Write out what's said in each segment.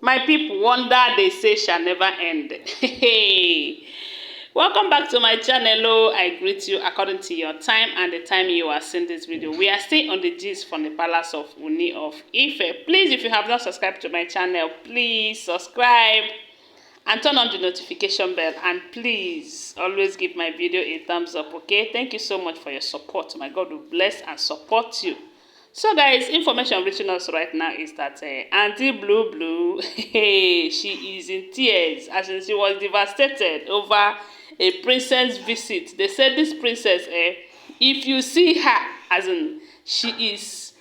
My people, wonder they say shall never end. Hey, welcome back to my channel. Oh, I greet you according to your time and the time you are seeing this video. We are still on the gist from the palace of Ooni of Ife. Please, if you have not subscribed to my channel, please subscribe and turn on the notification bell, and please always give my video a thumbs up. Okay, thank you so much for your support. My God will bless and support you. So guys, information reaching us right now is that Auntie Blue Blue, she is in tears as in she was devastated over a princess visit. They said this princess, if you see her, as in she is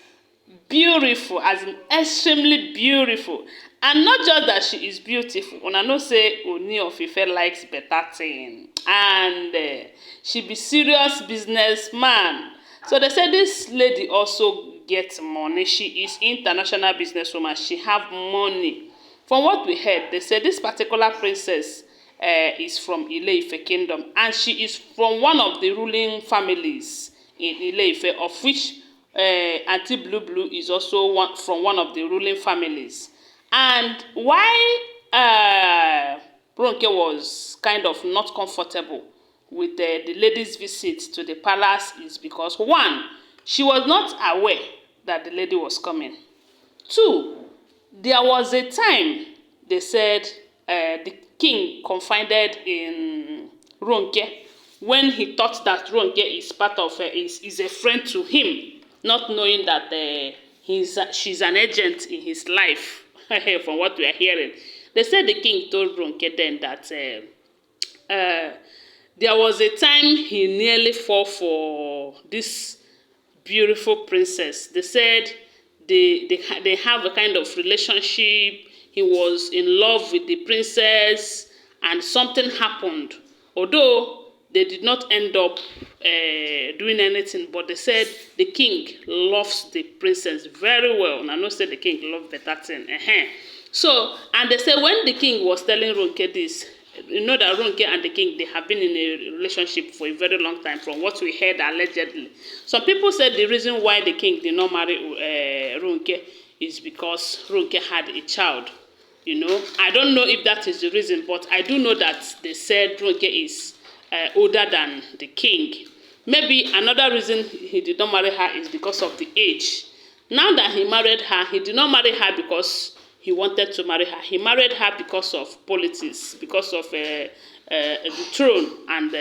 beautiful, as in extremely beautiful. And not just that she is beautiful, una know say Ooni of Ife likes better thing, and she be serious businessman. So they say this lady also gets money. She is international businesswoman. She have money. From what we heard, they say this particular princess is from Ile-Ife kingdom, and she is from one of the ruling families in Ile-Ife, of which Auntie Blue Blue is also from one of the ruling families. And why Ronke was kind of not comfortable with the lady's visit to the palace is because, one, she was not aware that the lady was coming. Two, there was a time they said the king confided in Ronke when he thought that Ronke is part of is a friend to him, not knowing that she's an agent in his life. From what we are hearing, they said the king told Ronke then that there was a time he nearly fell for this beautiful princess. They said they have a kind of relationship. He was in love with the princess, and something happened. Although they did not end up doing anything, but they said the king loves the princess very well. And I know said the king loved better thing. So, and they said when the king was telling Ronke this, you know that Ronke and the king, they have been in a relationship for a very long time, from what we heard allegedly. Some people said the reason why the king did not marry Ronke is because Ronke had a child. You know, I don't know if that is the reason, but I do know that they said Ronke is older than the king. Maybe another reason he did not marry her is because of the age. Now that he married her, he did not marry her because he wanted to marry her. He married her because of politics, because of the throne and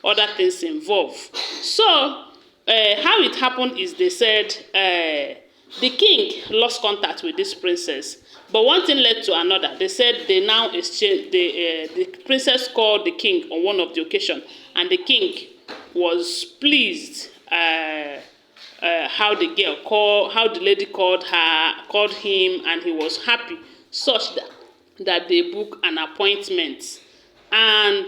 other things involved. So how it happened is they said the king lost contact with this princess. But one thing led to another. They said they now exchanged. The princess called the king on one of the occasions, and the king was pleased how the lady called him, and he was happy, such that they book an appointment. And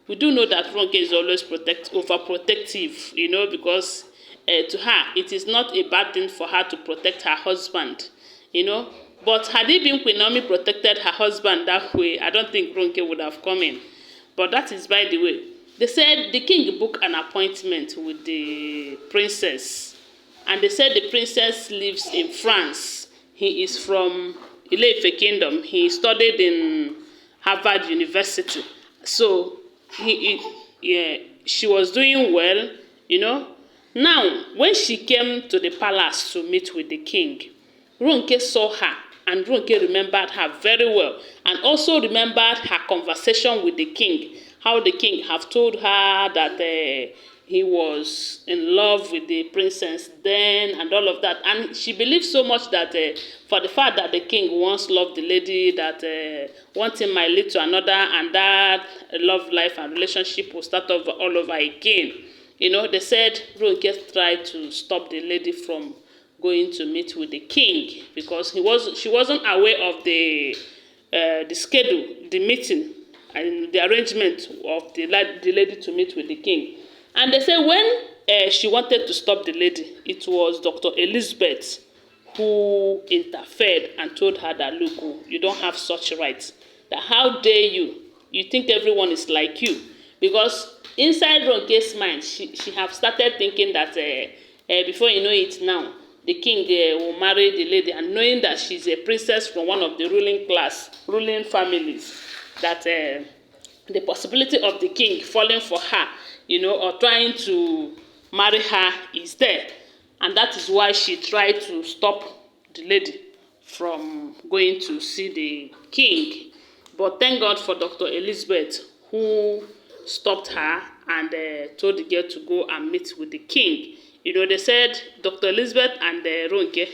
we do know that Ronke is always overprotective, you know, because to her it is not a bad thing for her to protect her husband, you know. But had it been Queen Naomi protected her husband that way, I don't think Ronke would have come in. But that is by the way. They said the king booked an appointment with the princess. And they said the princess lives in France. He is from Ile-Ife kingdom. He studied in Harvard University. So she was doing well, you know. Now, when she came to the palace to meet with the king, Ronke saw her, and Ronke remembered her very well, and also remembered her conversation with the king, how the king have told her that he was in love with the princess then, and all of that. And she believed so much that for the fact that the king once loved the lady, that one thing might lead to another, and that love life and relationship will start over all over again. You know, they said Ronke tried to stop the lady from going to meet with the king because she wasn't aware of the schedule, the meeting, and the arrangement of the lady to meet with the king. And they say when she wanted to stop the lady, it was Dr. Elizabeth who interfered and told her that, look, you don't have such rights. That how dare you? You think everyone is like you? Because inside Ronke's mind, she have started thinking that before you know it now, the king will marry the lady, and knowing that she's a princess from one of the ruling families, that the possibility of the king falling for her, or trying to marry her is there. And that is why she tried to stop the lady from going to see the king. But thank God for Dr. Elizabeth, who stopped her and told the girl to go and meet with the king. They said Dr. Elizabeth and Ronke,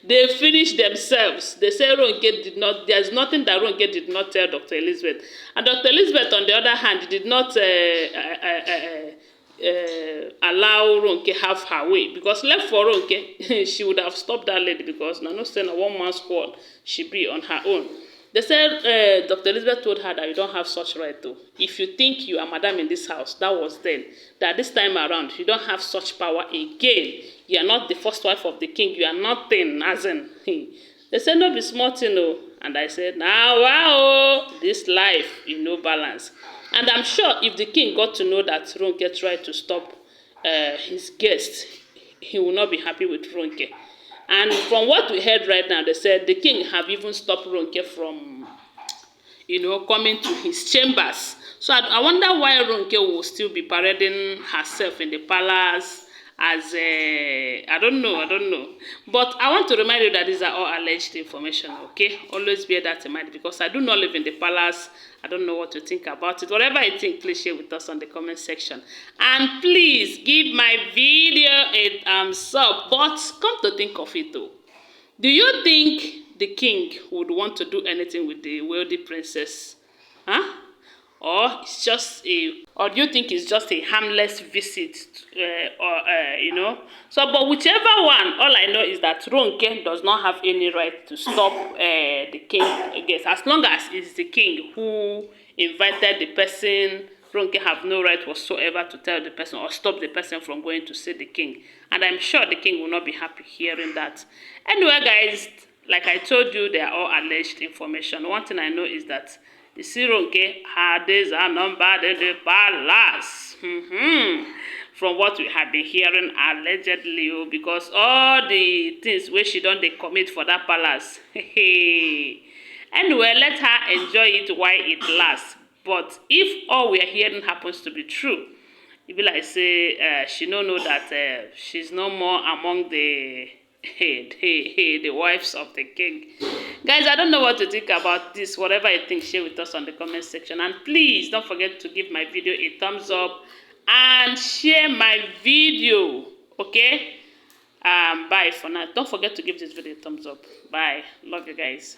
they finished themselves. They said there's nothing that Ronke did not tell Dr. Elizabeth. And Dr. Elizabeth, on the other hand, did not allow Ronke have her way. Because left for Ronke, she would have stopped that lady, because no saying a one man's squad, she be on her own. They said Dr. Elizabeth told her that you don't have such right to. If you think you are madam in this house, that was then. That this time around, you don't have such power again. You are not the first wife of the king. You are nothing, as in. They said, no be smart, And I said, wow, this life, balance. And I'm sure if the king got to know that Ronke tried to stop his guest, he will not be happy with Ronke. And from what we heard right now, they said the king have even stopped Ronke from, coming to his chambers. So I wonder why Ronke will still be parading herself in the palace as I don't know. But I want to remind you that these are all alleged information, okay? Always bear that in mind, because I do not live in the palace. I don't know what to think about it. Whatever you think, please share with us on the comment section. And please give my video a thumbs up. But come to think of it though, do you think the king would want to do anything with the wealthy princess? Huh? Or do you think it's just a harmless visit, So, but whichever one, all I know is that Ronke does not have any right to stop the king, I guess. As long as it's the king who invited the person, Ronke have no right whatsoever to tell the person or stop the person from going to see the king. And I'm sure the king will not be happy hearing that. Anyway, guys, like I told you, they are all alleged information. One thing I know is that the Ronke, her days are numbered in the palace. From what we have been hearing allegedly, because all the things where she done they commit for that palace. Anyway, let her enjoy it while it lasts. But if all we are hearing happens to be true, it be like say she don't know that she's no more among the the wives of the king. Guys, I don't know what to think about this. Whatever you think, share with us on the comment section. And please don't forget to give my video a thumbs up and share my video. Okay? Bye for now. Don't forget to give this video a thumbs up. Bye. Love you guys.